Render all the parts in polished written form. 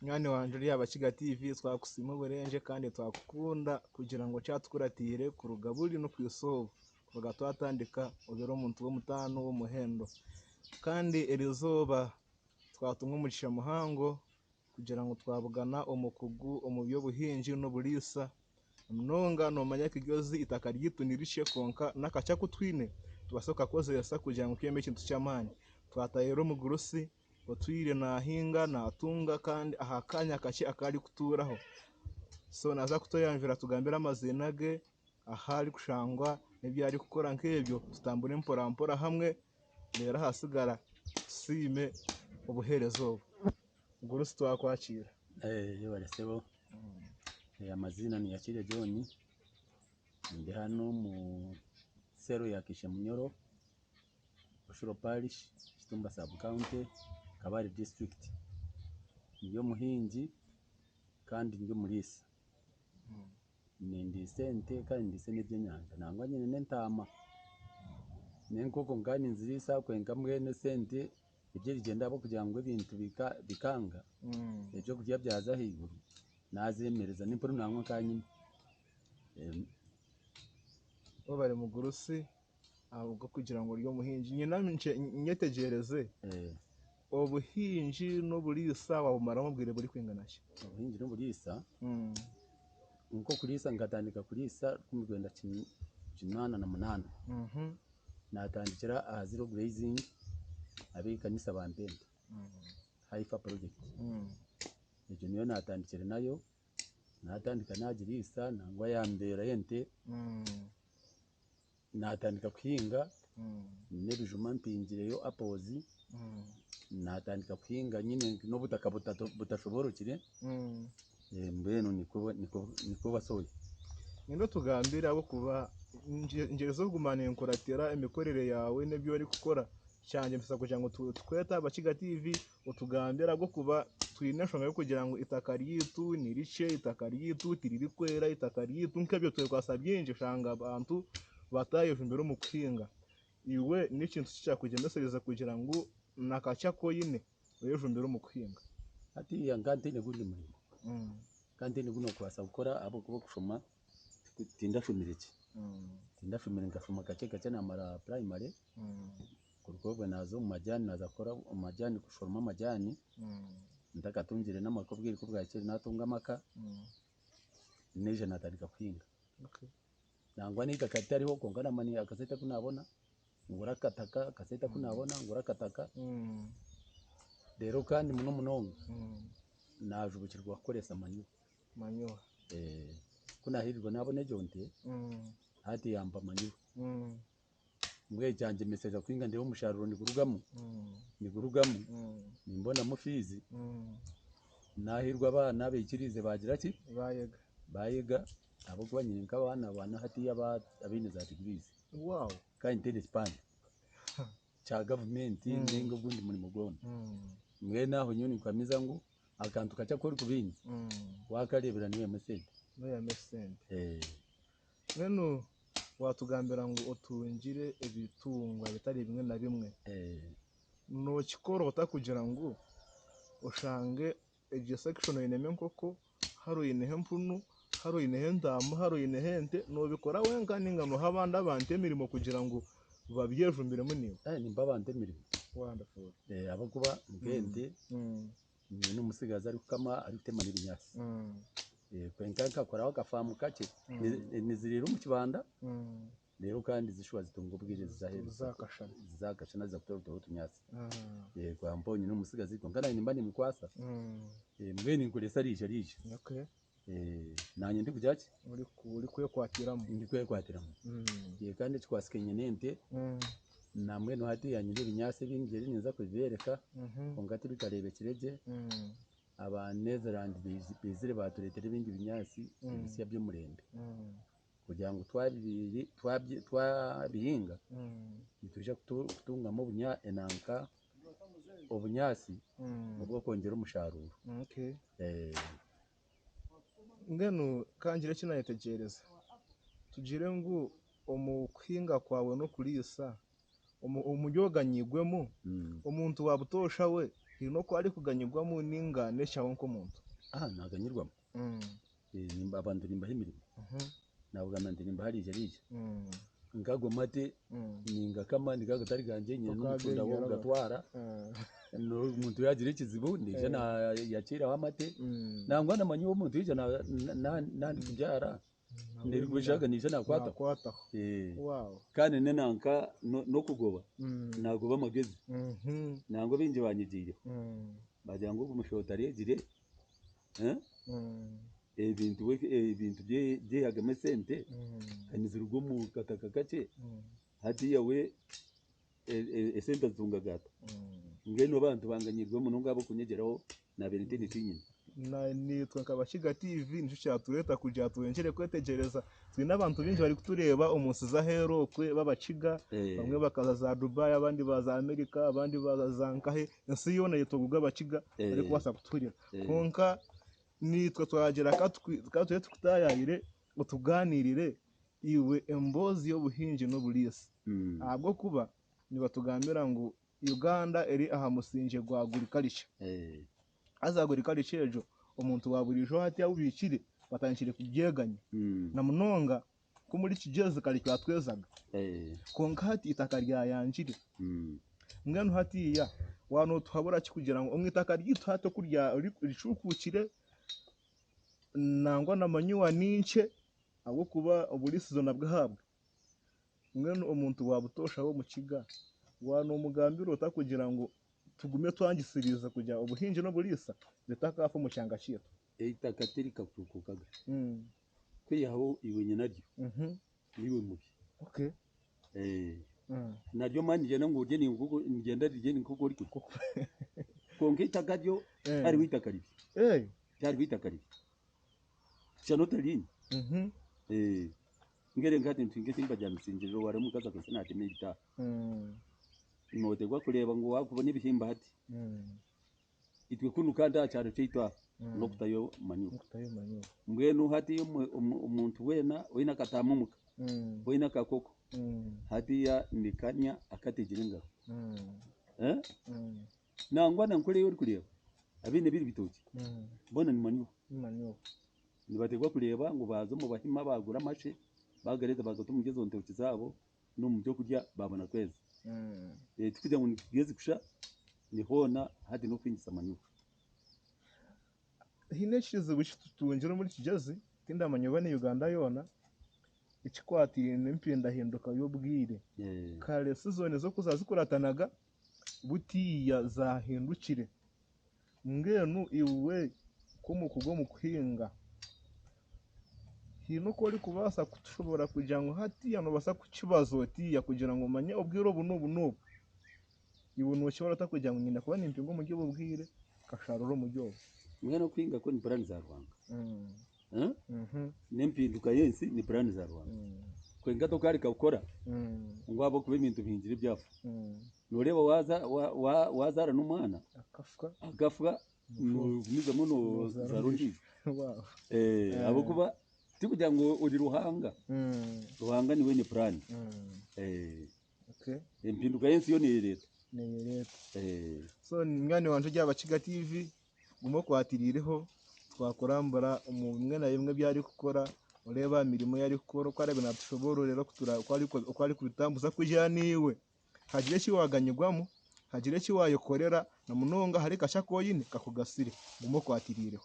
Mwana wanje uri Abakiga TV twakusima uburenje kandi twakukunda kugira ngo cyatukuratire ku rugaburi no kwisobo kuvuga twatandika ubero umuntu w'umutano w'umuhendo kandi erizoba twatumwe umugisha muhango kugira ngo twabugana umukugu umubyo buhinji n'uburisa mnonga no manya kigozi itaka ryitu nirishe konka nakacha kutwine tubasoka koze yasa kugira ngo kiyeme kintu cy'amani twatayero mu gurusi otwire nahinga natunga kandi ahakanya kake akari kuturaho so naza kutoyanjura tugambira amazina ge ahari kushangwa n'ibyo ari gukora nk'ebyo tutambure mpora hamwe rero hasigara sime ubuherezo gurusi twakwakira yo baresebo amazina ni Yakire John ndi hano mu sero ya Kishemunyoro Bushuro Parish Kitumba Sub County Kabale District ndiyo muhingi kandi ndiyo murisa ndi sente kandi ndise n'ibyenyanja nangwa nyine n'entama nenkoko ngani nzirisa kwenga mwene sente ibyo rigenda abo kugira ngo ibintu bikanga ibyo kujya byaza higuru nazemereza n'impuru nangwa kanyine bari mu gurusi ahubwo kugira ngo ryo muhinji nyina nyetegereze ubuhinji n'uburisa wabumara mubwire buri kwinganashya ubuhinji n'uburisa nko kurisa ngatandika kurisa 1988 natandikira zero grazing abikanisa bampenda haifa project ibyo niyo natandikira nayo natandika nagirisa nangwa yambera yente natandika kuhinga n'ebijuma mpingireyo apozi natandika kuhinga nyine n'obutaka butashoborokire mbeno niko basoye nindo tugambira abo kuba ingero zo kugumana inkoratera imikorere yawe n'ibyo ari gukora cyane mbisa kugira ngo tweta Abakiga TV utugambira bwo kuba twinashonga yo kugira ngo itaka ryitu nirice itaka ryitu tiriri kwera itaka ryitu nk'ebyo twasabye shanga abantu batayeje imbere mu kuhinga iwe n'ikintu cyakugendesereza kugira ngo nakacha koyine weje imbere mu kuhinga ati yangante ne gundi muri kandi ni guno kwasa gukora abo kubo kushoma tindashumireke tindashumira ngashoma kake namara primary kurukobwe nazo mu majani naza kora umajani kushoroma amajani ndakatungire n'amakobwiri kubwa cyari natunga amaka neje natandika kuhinga nangwa nika katariho kongana mani akaseta kunabona ngurakataka akaseta kunabona ngurakataka rero kandi muno munonga najubukirwa gukoresha manyo kunahirirwa nabone jonte hati yamba manyo mbwe cyanje message kwinga ndiho umusharuro nigurugamo nimbona mufizi nahirwa abana bekirize bagira ki bayega abo kwanyine nk'abana hati abine za degrees wow kandi tele span cha government ningo gundi muri mugono mwe naho nyoni kwamiza ngo akantu kacha kuri kubinzi wakarebera niwe mesente neno watugambira ngo utungire ibitungwa bitari bimwe na bimwe no kikorota kugira ngo ushange iryo section ineme nkoko haruine hempunu haruine hendamu haruine hente no bikora wenga ningano habanda abante imirimo kugira ngo babyejumbire muniwe nimba abante imirimo wonderful abo kuba ngende ni umusigaza ari kukama ari gutema n'ibinyasi kwenka koraho gafamu kake nizirira mu kibanda rero kandi zishwa zitunga ubwire zizakashana zakutora utunyasi kwa mbonye n'umusigazi ngana nimba ni mukwasa mwe ni kuresa rije nanye ndi kujaki uri kuye kwatiramo ndi kuye kwatiramo kandi twasikenye nente namwe no hati yanyire ibinyasi bingeri niza kubereka ngati bikarebe kireje aba Netherland bizire baturetera ibindi binyasi ibisiya byo murembe kugira ngo twabihinga bituje kutungamo enanka obunyasi ubwo kongera umusharuro ngeno kangira kinayetegereza tugire ngo umukwinga kwawe no kurisa umujyoganyigwemo umuntu wabutosha we hino ko ari kuganyirwamo n'ingane cyawo nk'umuntu naganyirwamo nimba abantu nimba himirimo nabwo ndimba harije rije ngago mate ninga kama ndiga gatari ganje nyine n'utunda wo gatwara no umuntu yagira ikizibu ndije na yakira wamate nangwa namanyi wo muntu yije na kubyara ndiri gushaka nije nakwata wow kandi nenanka no kugoba nagoba amagezi nango binje banyigire bagira ngo umushotari yegire ibintu bye yagame sente kaniza urugo mu kataka gace hati yawe esente zunga gata ngeno abantu banganyirwa mu ngabo kunyegeraho na benitini tinyine nitwa Kabashiga TV nicyo cyatureta kujya tuwengere kwetegereza twe n'abantu binji bari kutureba umusiza hero kwe babaciga bamwe bakaza za Dubai abandi baza Amerika abandi baza zankahe nsi yone yitoguga baciga ariko basa kuturira konka nitwe twagera katwe tukutayayire utuganirire iwe embozi yo buhinji no burisi ahubwo kuba nibatugambira ngo Uganda eri aha musinje gwagurikarisha azagurikarisha ejo umuntu waburijo hati yabubikire batanshire kubyeganya na munonga ko muri kigeze kari cyatwezaga konka hati itaka rya yanjire mwene hati ya wano tuhabura kikugira ngo umwitaka ryito hato kurya ricukukire nangwa namanyuwa nince abo kuba uburisizo nabwahabwa mwene umuntu wabutosha wo mu kiga wano umugambiro utakugira ngo tugume twangisiriza kujya ubuhinji no burisa letakafu mu cyanga cyeto itaka terika kukukaga kwiyaho iwenye naryo niwe mubi okay naryo mani je nango je ni nguko ngenda rije ni kuko riko konke itaka ryo ari witaka ribi cyari witaka ribi cyanota lini ngere ngati ntinge simba jya msinjiro ware mukaza ko sinate medita imotegwa kureba ngo wakubona ibihimba hati itwe kunu kanda cyaro cyitwa no kutayo manyu mbwenu hati umuntu wena katamumuka wena kakoko hati ya ndikanya akategirenga nangwa nankore yo kureba abine biri bitoki bona ni manyu nibategwa kureba ngo bazo mu bahima bagura amashe bagareza bagatuma ngezo ntoki zabo no mu byo kurya babona kweza tukijya ngo nigeze kusha nihona hadi no kwinjisa amanyuka hineshize bushitutungire muri kigezi tinda amanyuba ni Uganda yona ikikwatire n'impinda hinduka y'ubwire kare season zo kuzazikuratanaga butiya zahindukire ngenu iwe ko mu kugo mu kuhinga hino ko ari kubasa kutushobora kugira ngo hati yano basa kukibazo tiya kugira ngo manye ubwiro buno ibuntu cyora takugira ngo nyina kuba nimpingo mu gihe bubwire kasharuro mu gihe mwe no kwinga ko ni plan za Rwanda nempinduka yensi ni plan za Rwanda kwenga to kari kakora ngo abo kuba ibintu binjira ibyafu noreba wazara n'umwana agafwa numiza muno zarundi abo kuba tikugira ngo uri ruhanga niwe ni plan okay impinduka yensi yo ni leta so ngane wanje ry'Abakiga TV gumo kwatirireho twakorambara umwe na yimwe byari gukora ureba mirimo yari gukora ko arabe natushobora rero kutura uko ari kubitambuza kujya niwe hagire ki waganyirwamo hagire ki wayokorera na munonga hari kasha koyine kakugasire gumo kwatirireho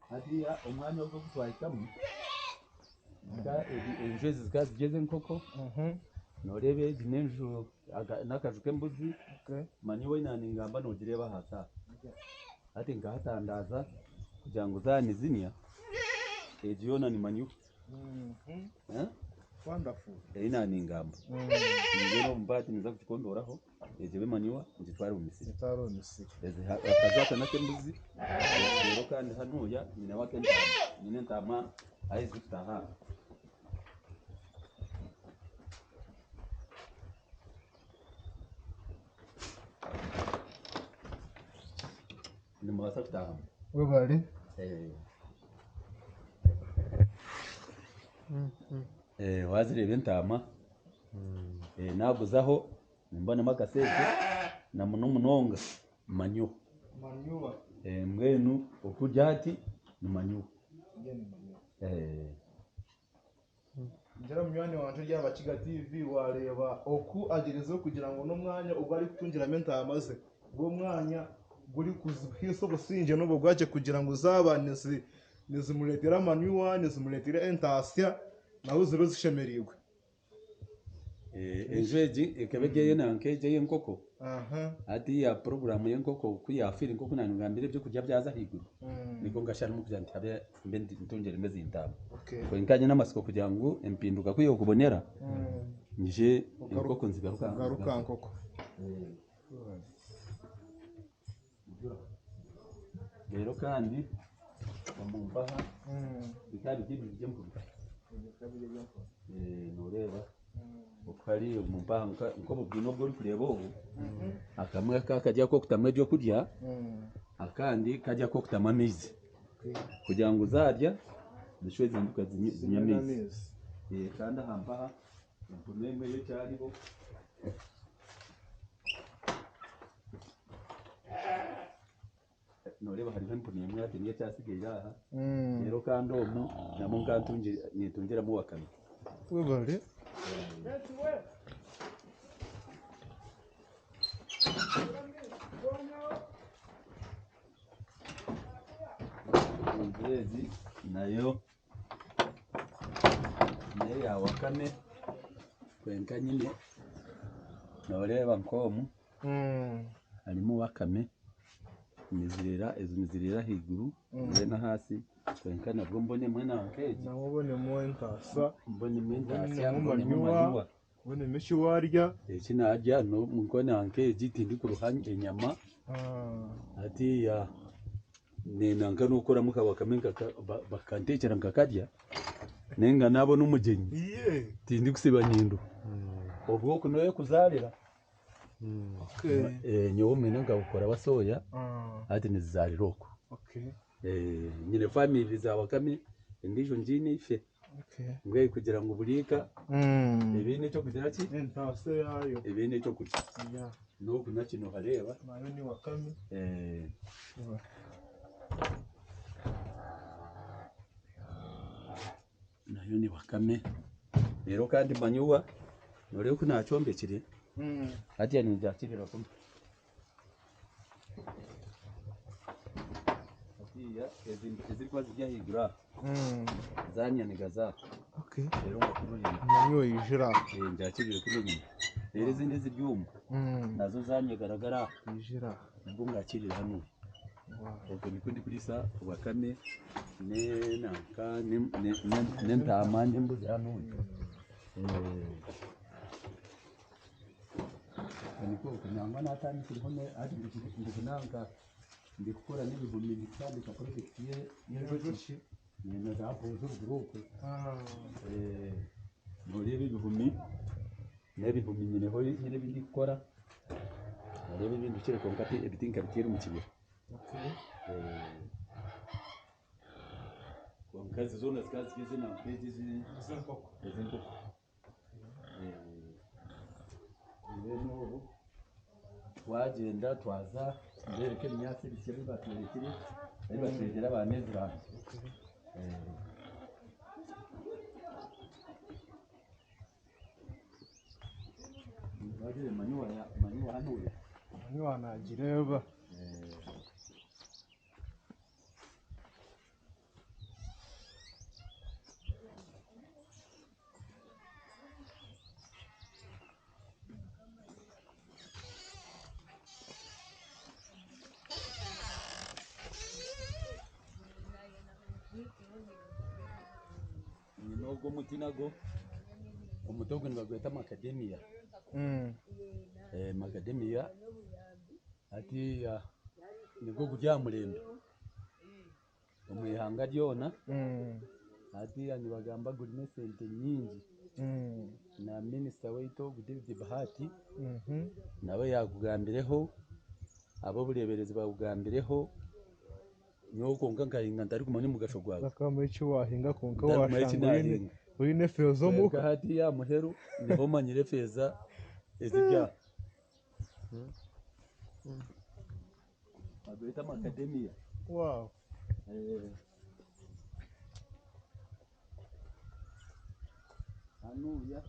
hadiya umwanya wo gutwayikamo enje zigeze nkoko norebe dinenjo nakaje kembuzi mani we nani ngamba nogireba hata ati ngahatandaza kugira ngo zani zinya ejiona ni manyu wonderful nani ngamba ngero mbati niza kukondoraho ejibe manyuwa ngitware umisiri akazata nakembuzi rero kandi hanuya nyine wake nyine ntama ayizitaha ni mwasa kutaha webali wazirebe ntama naguzaho mbona makasete na muno munonga manyo Manyuwa. mbwenu okurya ati ni manyo Njara munywani wanje ry'Abakiga TV wareba oku agerezeho kugira ngo n'umwanya ubwo ari kutungiramo intama ze uwo mwanya guri kuzihiso businge n'ubu bwake kugira ngo uzabane nizimuretera amanyuwa nizimuretera entasya nawe zibe zishemerirwe enjweji ikabegeye nankeje y'enkoko ati ya program y'enkoko kuyafira inkoko nanugambire byo kurya byaza higuru niko ngashana mu kugira ntabe mbe ntungere meze intama kwenkanye n'amasiko kugira ngo empinduka kuyo kubonera nje inkoko nzigaruka nkoko rero kandi umumbaha bitari by'ibyo mvuga nureba ukari umumbaha nko mubwino bwo kureba ubu akamwe kakajya ko kutamwe byo kurya akandi kajya ko kutama mizi kugira ngo uzarya zishwe zinduka zinyamizi kandi ahambaha impumeme yo cyariho noreba hariho impumeme ati niyo cyasigaye aha rero kandi umu namo ngantungira nitungeramo wakane webale inzezi nayo ya wakame kwenka nyine noreba nkomu harimo wakame imizirira higuru na hasi kwenka nabwo mbone mwe nankeje namubone mu entasa mbone mentasi mbone manyuwa mbone mishi warya iki najya no mukone nankeje tindi ku ruhande inyama ati ya nenanga nukora muka wakamenga bakantekera ngakajya nenga nabo n'umugenyi tindi kusiba nyindo ubwo kunoye kuzarira nyowe mene ngabukora basoya ati nizariroko nyine family za wakame indijo njini ife ngwe kugira ngo burika ibindi cyo kugira ki entase yayo ibindi cyo kugira no kunakino hareba nayo ni wakame nayo ni wakame rero kandi manyuwa nore ko nacombekire hatiya ni byakirira kumwe hatiya ezirikwa zijya higura zanyaniga za rero ngakururira nayo yijira byakirira kuri nyine rero izindi zibyuma nazo zanyegaragara yijira ubwo ngakirira hano ubwo nikundi kuri sa wakame nanka n'intama n'imbuzi hano niko kunyangwa natani kuri ari ndikunanga ndikora n'ibihumbi bitandika project ye y'ejoshi ni za pozo group muri ibihumbi n'ibihumbi nyine ho nyine bindikora rero ibindi cyo ko ngati ebitinga bitera mu kibira kazi zona zikazi kizi na peji zinkoko rero wagenda twaza ndereke imyasi bikiri batwerekere ari batwegera abanezera bagire manyuwa hano manyuwa nagireba nogo mutinago umutogo nibagweta macadamia macadamia ati nigo kujya murembe umwihanga ryona ati nibagamba gurine sente nyingi na minister weito David Bahati nawe yagugambireho abo bureberezi bagugambireho nuko ngangahinga ndari kumanye mugasho gwawe akamechi wahinga konka washanga urine fezo mu hati ya muheru niho manyire feza ezijya Bagwita Macadamia. Wow. Hano ya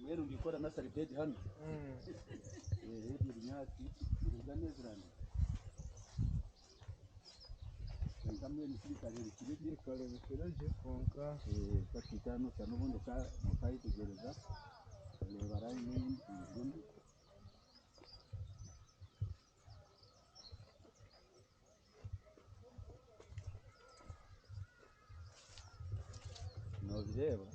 Mwero ndikora na salibedi hano. Ibinyasi biruga neza rano. Nkamwe nisirikare bikirege konka kakitano cyane ubundi ka mukayitegereza reba rayi n'ibindi no bireba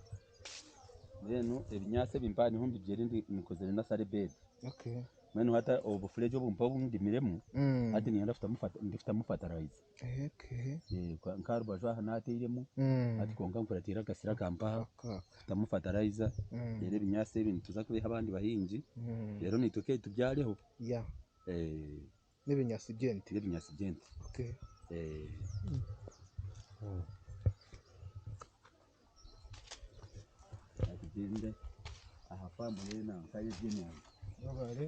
beno ibinyase bimpani humbi byerindi nikozere na salibedi. Okay. Mwene hata obufulejo bumpa bundi miremu ati ni ndafita mufatarize. Okay. Kwa nkarba jwa hanatiremu ati konga nkuratira gasira kampa tamufatarize rero ibinyase ibintu tuza kubiha abandi bahinji rero nituke tubyareho ya n'ibinyasi genti okay agende ahafamu yena nkaye jini babare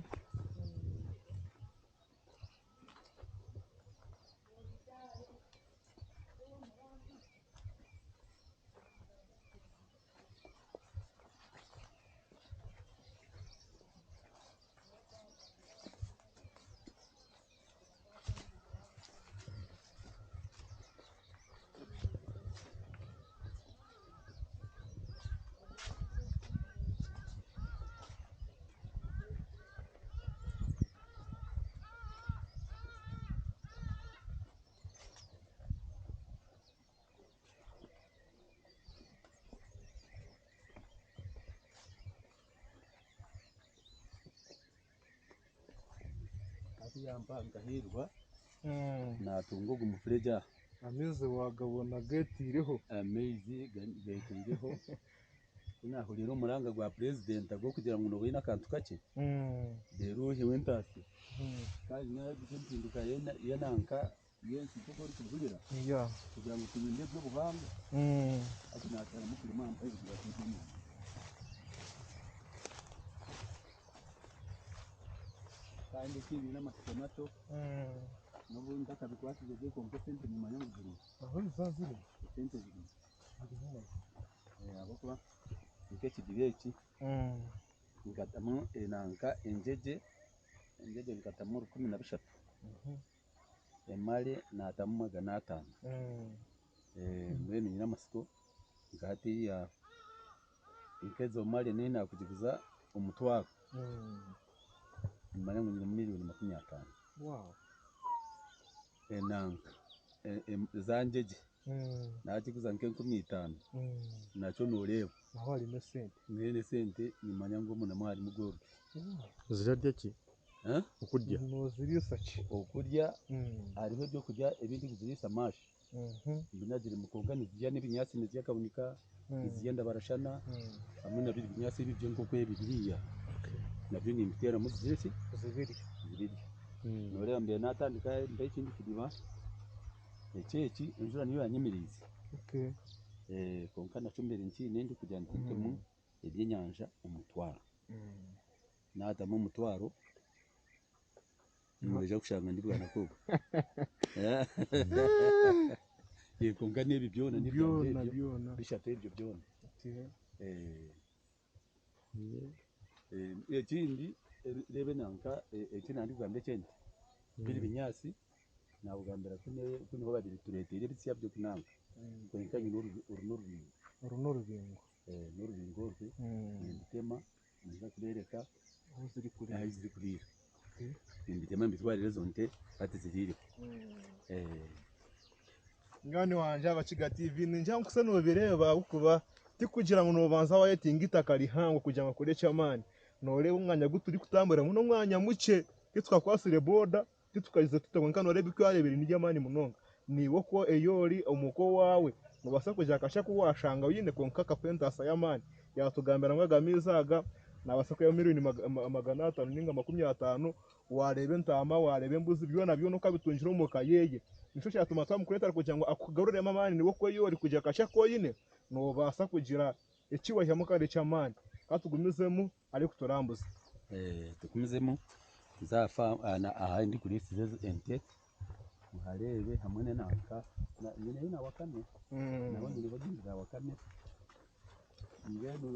yamba ngahirwa natungo gumufureja ameze wagabona getireho amezi getireho inaho rero muranga gwa president ago kugira ngo nowe nakantu kake rero hewe ntasi kandi nagizinduka yananka yensi kuko kuvugira ya kugira ngo tubinde byo buhanga ati natara mu kurima ampa kugira ngo kandi kibi n'amasitomato n'ubundi akabikwatije byo kompe sente nyuma y'ubuzima aho bizazire sente ziguma abo kuba ike kidibeki ngatamo enanka enjeje ngatamo 13 emale natamo 500 mwene n'amasito ngati ya ikezo male nina kujiguza umutwaro Mane mu miliyoni 50. Wow. Enanka zanjeje nakiguza nke 15 naco noreba naho ari no sente mwene sente nimanya ngo umuntu amwari mugoro zirarya ki ukurya no zirisa ki okurya ariho byo kurya ibindi bizirisa mashi binagire mukongani zijya n'ibinyasi nizya kabunika iziyenda barashana hamwe na binyasi bibyo ngo kwe bibiriya nabyo ni imitera muzirisi zibiri nore ambe natandika mbe kindi kidiba ekeki injura niyo yanyimirize okay konka nacumbere nki nindi kujya ntitemu ebyenyanja umutwaro natamo umutwaro mureje kushanga ndi bwana koga konka nebi byona bishate ibyo byona ekindi rebe nanka ekinandi gwambe kende biri binyasi nabugambira kuno babiri turetire bitsya byo kunanga kwenkanye n'urubingo rwe nditema niza kubereka aho ziri kurira nditema mbitwarire zonte ati zirire ngani wanje abakiga TV ninja nkusa no bireba ukuba tikugira ngo nobanza wayetinga itaka rihango kugira ngo kure cyamani noreba umwanya guturi kutambura muno mwanya muke kitwa kwasire boda titukagize tutabonka noreba ikwarebera ni jamani munonga niwo ko eyori umuko wawe mubasa kujya kasha kuwashanga yine konka kapenta sayamani yatugambira ngo agamizaga nabasa ko ya miliyoni 500 ninga 50 warebe ntama warebe mbuzi byo nabyo no kabitunjira mu kayeye nico cyatuma twamukureta kugira ngo akugarure amani niwo ko yori kujya kasha ko yine no basa kugira ikiwa cyamukare cyamani katugumizemo ari kuturambuza tukumizemo za farm ahandi kuri size ente muharebe hamwe n'anka nyine na wakame nabo nyine bagira wakame ngendo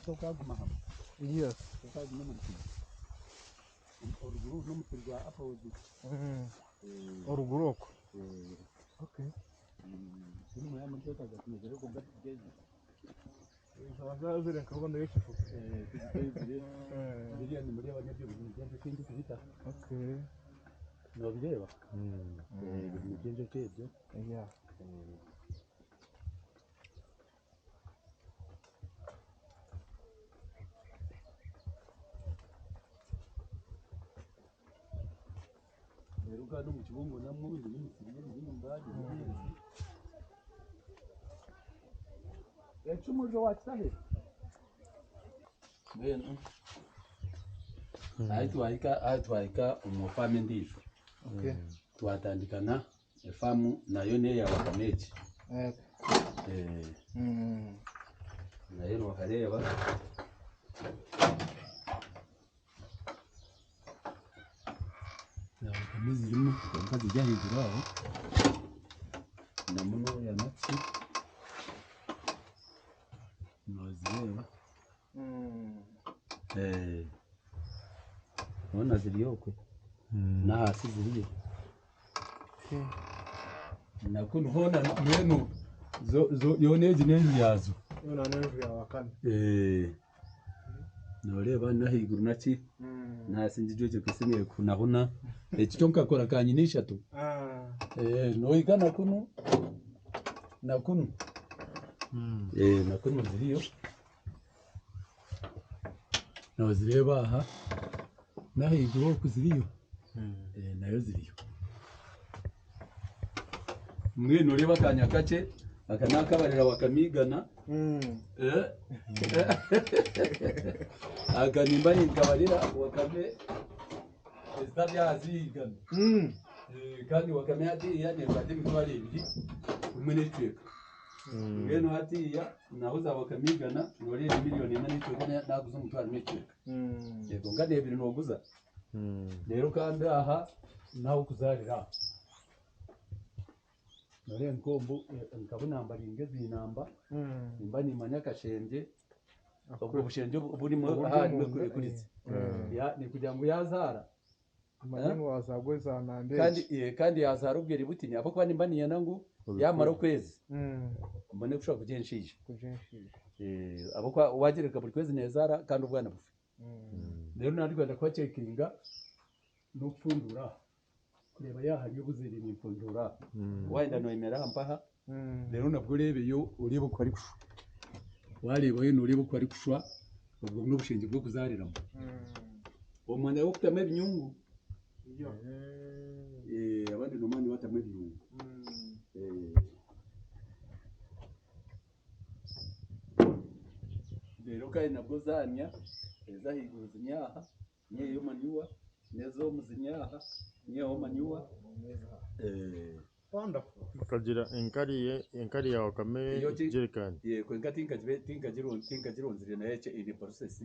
toka gumahama yes toka gumahama oruguru n'umutirwa opposite oruguroko okay ni mu muri toka gatumeze ko gatugeze zazire nkabona y'ikifu biriya ni muri abanyagihugu ngende kindi kubita okay no bireba ni byenje kebyo yeah rero no mu kibungo namwe ni mbadi ecumujo watsahe beno aitwaika umufame ndisho okay twatandikana efamu nayo ne ya wakamechi nayo no wakareba na wakamezi zirimo kazi jahindura aho na muno ya natsi nozireba nona ziriyokwe na hasi ziriyo nakuntu hona mwenu zo yoneji nezi yazo yona nevu ya wakame noreba nahiguru naki nasinzi joje kusimye kunabona ekyo nkakora kanyinisha tu noigana kuno nakunu nakunu ziriyo nozireba aha nahiguru kuziriyo nayo ziriyo mwe noreba kanya kake akanakabarira wakamigana akanimba nikabarira wakame estabyazigana kandi wakame ati yani bati bitwari ibiri umwe n'icweka ngeno hatiya naho za wakamigana nore miliyoni n'icweka naguze umutwaro n'icweka yego ngane ibiri noguza rero kandi aha naho kuzarira nore nkombo nkabona mbaringe zinamba imba ni manyakashenge ubwo bushenje burimo ahandi kurikuritse ya ni kugira ngo yazara amanimo wazagwe zanande kandi yazara ubwira butinya abo kwa nimba niyana ngo yamara kwezi mbone kushaka kugenshije abo kwa wagereka buri kwezi nezara kandi ubwana bufi rero nari Rwanda kwa checkinga no pfundura kureba yahanye buzeri ni pfundura wenda no imera mpaha rero nabwo rebeyo uribo ko ari kushu wareba yo nuribo ko ari kushwa ubwo n'ubushinge bwo kuzariramo omwana wo kutama ibinyungu abandi nomani batama ibinyungu rero kandi nabwo zanya zahiguza imyaha nyeyo manyuwa nezo muzinyaha nyeyo manyuwa wonderful ukagira enkari ya wakame jerikani yego tinkagironzire nayo iri process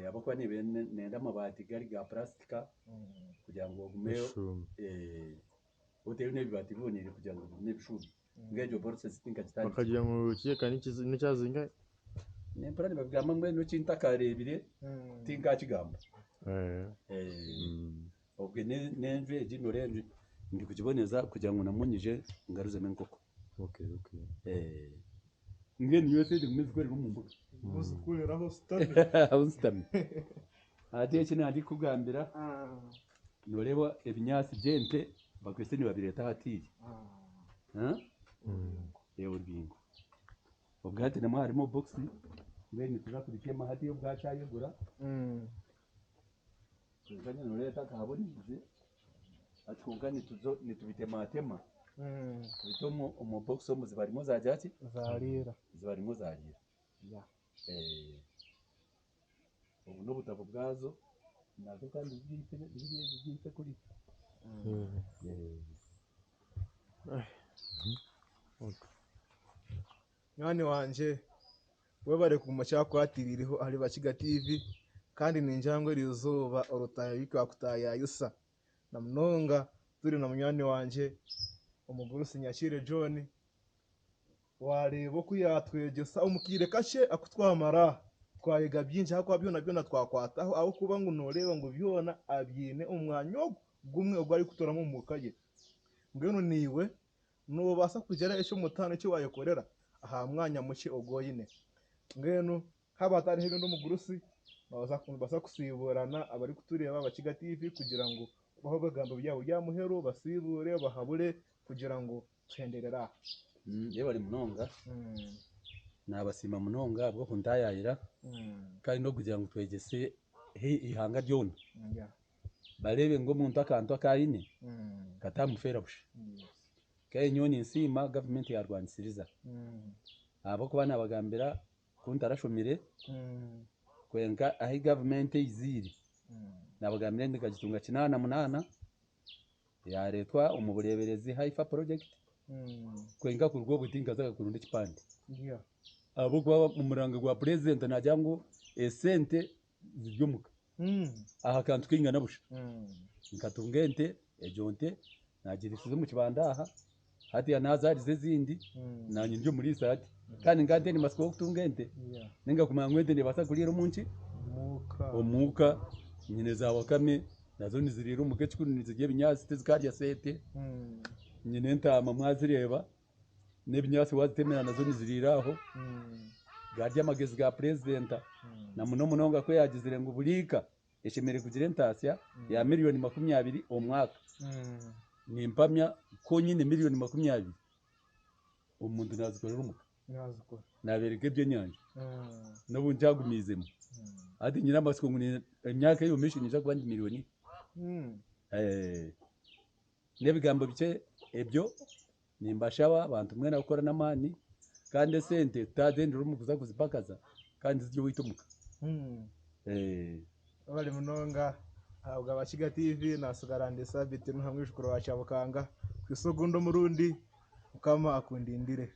abakwa ni nenda amabati gari ga plastica kugira ngo bagumeyo hotel n'ibibati bibonere kugira ngo bagume bishuri ngejo process tinkagitanga bakagira ngo kirekani n'icyazinga nempurani babigamba mwe no cintakarebire tinkakigamba ubwo nenje ginorenje ndi kukiboneza kugira ngo namunyije ngaruzeme nkoko okay ngeni yose ndi kumeze kwera mu mbuga muzi kureraho stami ati iki nandi kugambira noreba ebinyasi gente bakwese ni babireta hatiye urwingo ubwate na harimo box ngeni tuza kubikema hati yo bwacayegura kuganya noreta kabonize atungani tuzo nitubitematema bitomo umu box omu zibarimo zajyaki zibarimo zarira ubu n'ubutabo bwazo nazo kandi zigite kuri mwani wanje we bare ku macakwatiririho ari Bakiga TV kandi ninjangwe rizuba orutayika kutayayisa na mnonga turi na munywani wanje umugurusi Nyakire John wareba ko yatwegesa umukire kashe akutwamara twayega byinshi hako byona byona twakwataho aho kuba ngo noreba ngo byona abyine umwanya gumwe ubwo ari kutoramo umukaye ngeno niwe nubasa kugera icyo mutano cyo wayikorera aha mwanya muke ogoyine ngeno haba atari hebe n'umugurusi basa kusiburana abari kutureba Bakiga TV kugira ngo baho bagambo byabo byamuhero basibure bahabure kugira ngo twenderera yewe bari munonga nabasima munonga bwo kuntayayira kandi no kugira ngo twegese ihanga ryona barebe ngo muntu akantu akayine katamufera busha kaye nyoni nsima government yarwanisiriza abo kuba nabagambira kuntarashomire kwenka ahi government iziri nabagambira ndikagitunga 88 yaretwa umubureberezi haifa project kwenka kurwo butinga zaka kurundi kipande abo kuba umuranga gwa president najyango esente ziryomuka aha kantu kingana busha nkatungente ejonte nagirisize mu kibanda aha hati ya nazari zezindi nanyi ndyo muri sati kandi ngante ni masiko kutungente ninga kumangwente ne basa kulira umunchi omuka nyine za Wakame nazo nizirira umuke kikuru nizigiye binyasi tizikarya sete nyine ntama mwazireba nebinyasi wazitemera nazo niziriraho garya magezi ga president na muno munonga ko yagizire ngo burika eshemere kugira entasya ya miliyoni 20 omwaka nimpamya ko nyine miliyoni 20 umuntu nazikorera umuka nabereke byo nyanja nabo njagumizemo ati nyina masiko ngune imyaka yo mission iza kuba miliyoni nebigambo bice ebyo nimbashaba abantu mwe nakora namani kandi sente tadendera umukuza kuzipakaza kandi zijyo witumuka bari munonga habwa Abakiga TV nasugarande sabite hamwe shukuru wacabukanga kwisogundo murundi ukama akundindire